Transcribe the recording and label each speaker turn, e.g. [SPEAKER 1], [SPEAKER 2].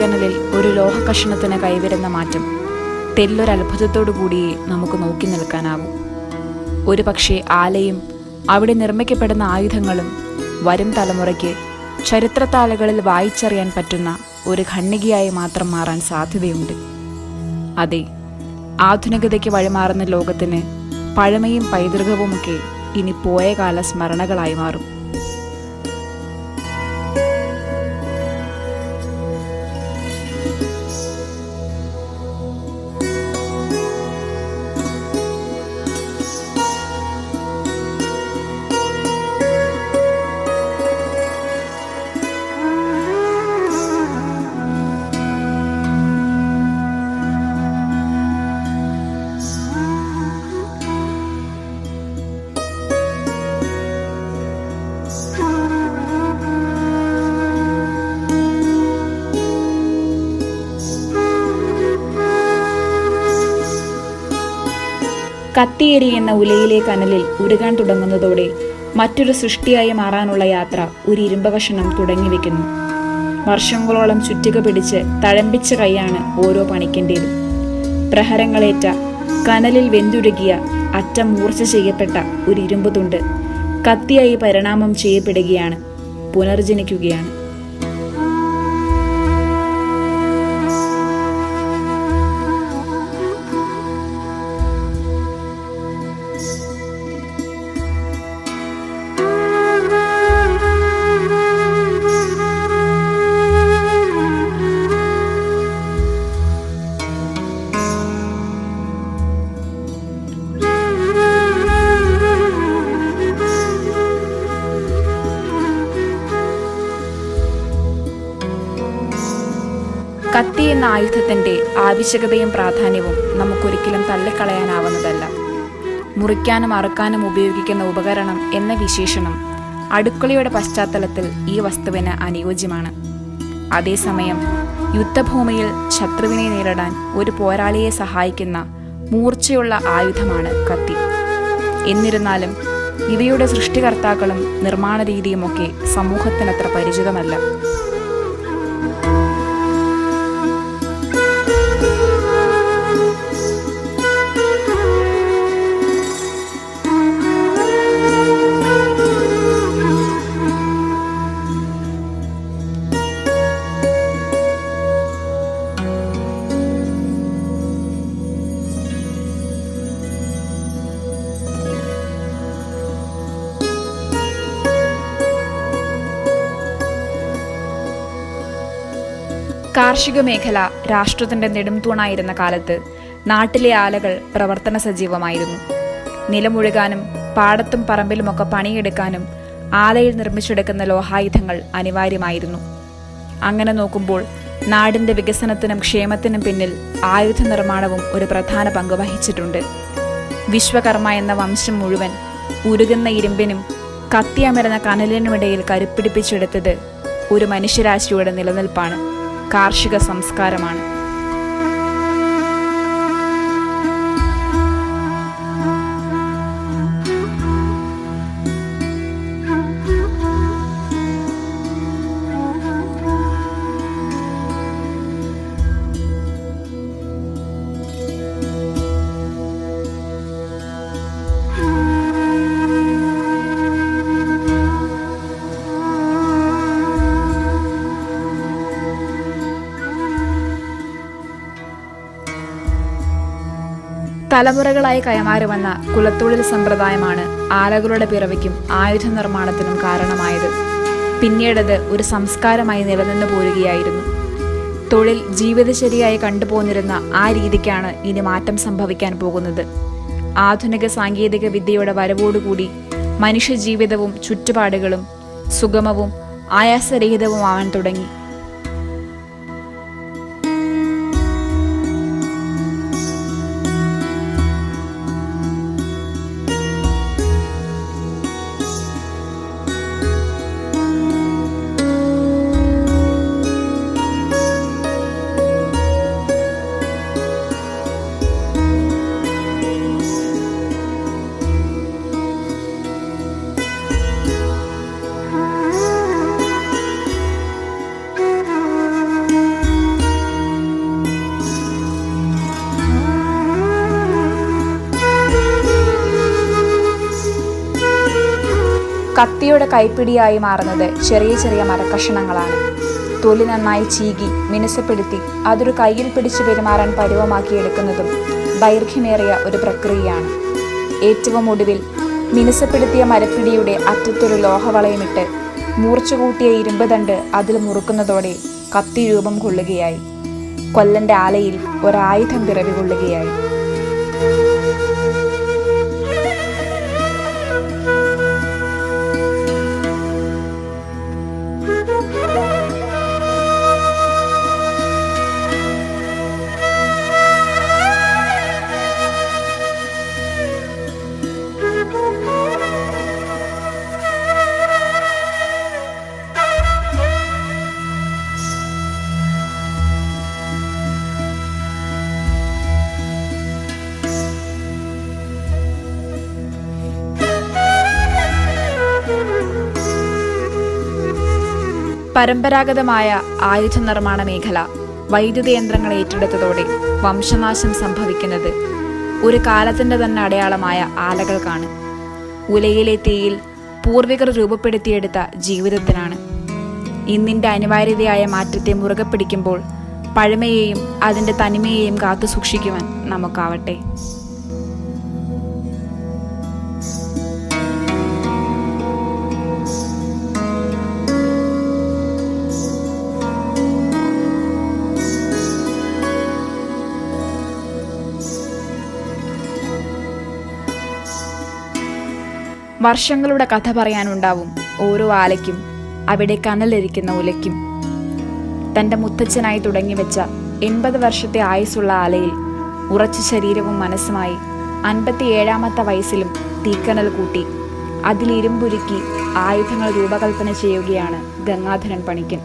[SPEAKER 1] കുഴിക്കനലിൽ ഒരു ലോഹകഷണത്തിന് കൈവരുന്ന മാറ്റം തെല്ലൊരത്ഭുതത്തോടു കൂടിയേ നമുക്ക് നോക്കി നിൽക്കാനാവൂ. ഒരു പക്ഷേ ആലയും അവിടെ നിർമ്മിക്കപ്പെടുന്ന ആയുധങ്ങളും വരും തലമുറയ്ക്ക് ചരിത്രത്താളുകളിൽ വായിച്ചറിയാൻ പറ്റുന്ന ഒരു ഖണ്ഡികയായി മാത്രം മാറാൻ സാധ്യതയുണ്ട്. അതെ, ആധുനികതയ്ക്ക് വഴിമാറുന്ന ലോകത്തിന് പഴമയും പൈതൃകവുമൊക്കെ ഇനി പോയ കാല സ്മരണകളായി മാറും. കത്തിയെരിയുന്ന ഉലയിലെ കനലിൽ ഉരുകാൻ തുടങ്ങുന്നതോടെ മറ്റൊരു സൃഷ്ടിയായി മാറാനുള്ള യാത്ര ഒരു ഇരുമ്പകഷണം തുടങ്ങിവെക്കുന്നു. വർഷങ്ങളോളം ചുറ്റിക പിടിച്ച് തഴമ്പിച്ച കൈയാണ് ഓരോ പണിക്കേണ്ടത്. പ്രഹരങ്ങളേറ്റ കനലിൽ വെന്തുരുകിയ അറ്റം മൂർച്ച ചെയ്യപ്പെട്ട ഒരു ഇരുമ്പ് തുണ്ട് കത്തിയായി പരിണാമം ചെയ്യപ്പെടുകയാണ്, പുനർജനിക്കുകയാണ്. കത്തി എന്ന ആയുധത്തിൻ്റെ ആവശ്യകതയും പ്രാധാന്യവും നമുക്കൊരിക്കലും തള്ളിക്കളയാനാവുന്നതല്ല. മുറിക്കാനും അറുക്കാനും ഉപയോഗിക്കുന്ന ഉപകരണം എന്ന വിശേഷണം അടുക്കളയുടെ പശ്ചാത്തലത്തിൽ ഈ വസ്തുവിന് അനുയോജ്യമാണ്. അതേസമയം യുദ്ധഭൂമിയിൽ ശത്രുവിനെ നേരിടാൻ ഒരു പോരാളിയെ സഹായിക്കുന്ന മൂർച്ചയുള്ള ആയുധമാണ് കത്തി. എന്നിരുന്നാലും ഇവയുടെ സൃഷ്ടികർത്താക്കളും നിർമ്മാണ രീതിയുമൊക്കെ സമൂഹത്തിനത്ര പരിചിതമല്ല. കാർഷിക മേഖല രാഷ്ട്രത്തിന്റെ നെടുംതൂണായിരുന്ന കാലത്ത് നാട്ടിലെ ആലകൾ പ്രവർത്തന സജീവമായിരുന്നു. നിലമുഴുകാനും പാടത്തും പറമ്പിലുമൊക്കെ പണിയെടുക്കാനും ആലയിൽ നിർമ്മിച്ചെടുക്കുന്ന ലോഹായുധങ്ങൾ അനിവാര്യമായിരുന്നു. അങ്ങനെ നോക്കുമ്പോൾ നാടിന്റെ വികസനത്തിനും ക്ഷേമത്തിനും പിന്നിൽ ആയുധ നിർമ്മാണവും ഒരു പ്രധാന പങ്ക് വഹിച്ചിട്ടുണ്ട്. വിശ്വകർമ്മ എന്ന വംശം മുഴുവൻ ഉരുകുന്ന ഇരുമ്പിനും കത്തിയമരുന്ന കനലിനുമിടയിൽ കരുപ്പിടിപ്പിച്ചെടുത്തത് ഒരു മനുഷ്യരാശിയുടെ നിലനിൽപ്പാണ്, കാർഷിക സംസ്കാരമാണ്. തലമുറകളായി കൈമാറി വന്ന കുലത്തൊഴിൽ സമ്പ്രദായമാണ് ആലകളുടെ പിറവിക്കും ആയുധ നിർമ്മാണത്തിനും കാരണമായത്. പിന്നീടത് ഒരു സംസ്കാരമായി നിലനിന്നു പോരുകയായിരുന്നു. തൊഴിൽ ജീവിതചര്യയായി കണ്ടുപോന്നിരുന്ന ആ രീതിക്കാണ് ഇനി മാറ്റം സംഭവിക്കാൻ പോകുന്നത്. ആധുനിക സാങ്കേതിക വിദ്യയുടെ വരവോടുകൂടി മനുഷ്യജീവിതവും ചുറ്റുപാടുകളും സുഗമവും ആയാസരഹിതവുമാവാൻ തുടങ്ങി. കത്തിയുടെ കൈപ്പിടിയായി മാറുന്നത് ചെറിയ ചെറിയ മരക്കഷണങ്ങളാണ്. തൊലി നന്നായി ചീകി മിനുസപ്പെടുത്തി അതൊരു കയ്യിൽ പിടിച്ചു പെരുമാറാൻ പരുവമാക്കിയെടുക്കുന്നതും ദൈർഘ്യമേറിയ ഒരു പ്രക്രിയയാണ്. ഏറ്റവും ഒടുവിൽ മിനുസപ്പെടുത്തിയ മരപ്പിടിയുടെ അറ്റത്തൊരു ലോഹവളയമിട്ട് മൂർച്ച കൂട്ടിയ ഇരുമ്പ് തണ്ട് അതിൽ മുറുക്കുന്നതോടെ കത്തി രൂപം കൊള്ളുകയായി. കൊല്ലന്റെ ആലയിൽ ഒരായുധം പിറവി കൊള്ളുകയായി. പരമ്പരാഗതമായ ആയുധ നിർമ്മാണ മേഖല വൈദ്യുത യന്ത്രങ്ങൾ ഏറ്റെടുത്തതോടെ വംശനാശം സംഭവിക്കുന്നത് ഒരു കാലത്തിൻ്റെ തന്നെ അടയാളമായ ആലകൾക്കാണ്. ഉലയിലെ തീയിൽ പൂർവികർ രൂപപ്പെടുത്തിയെടുത്ത ജീവിതത്തിനാണ്. ഇന്നിൻ്റെ അനിവാര്യതയായ മാറ്റത്തെ മുറുകെ പിടിക്കുമ്പോൾ പഴമയെയും അതിൻ്റെ തനിമയെയും കാത്തു സൂക്ഷിക്കുവാൻ നമുക്കാവട്ടെ. വർഷങ്ങളുടെ കഥ പറയാനുണ്ടാവും ഓരോ ആലയ്ക്കും അവിടെ കനലിരിക്കുന്ന ഉലയ്ക്കും. തൻ്റെ മുത്തച്ഛനായി തുടങ്ങിവെച്ച 80 വർഷത്തെ ആയുസ്സുള്ള ആലയിൽ ഉറച്ച ശരീരവും മനസ്സുമായി 57ാമത്തെ വയസ്സിലും തീക്കനൽ കൂട്ടി അതിലിരുമ്പുരുക്കി ആയുധങ്ങൾ രൂപകൽപ്പന ചെയ്യുകയാണ് ഗംഗാധരൻ പണിക്കൻ.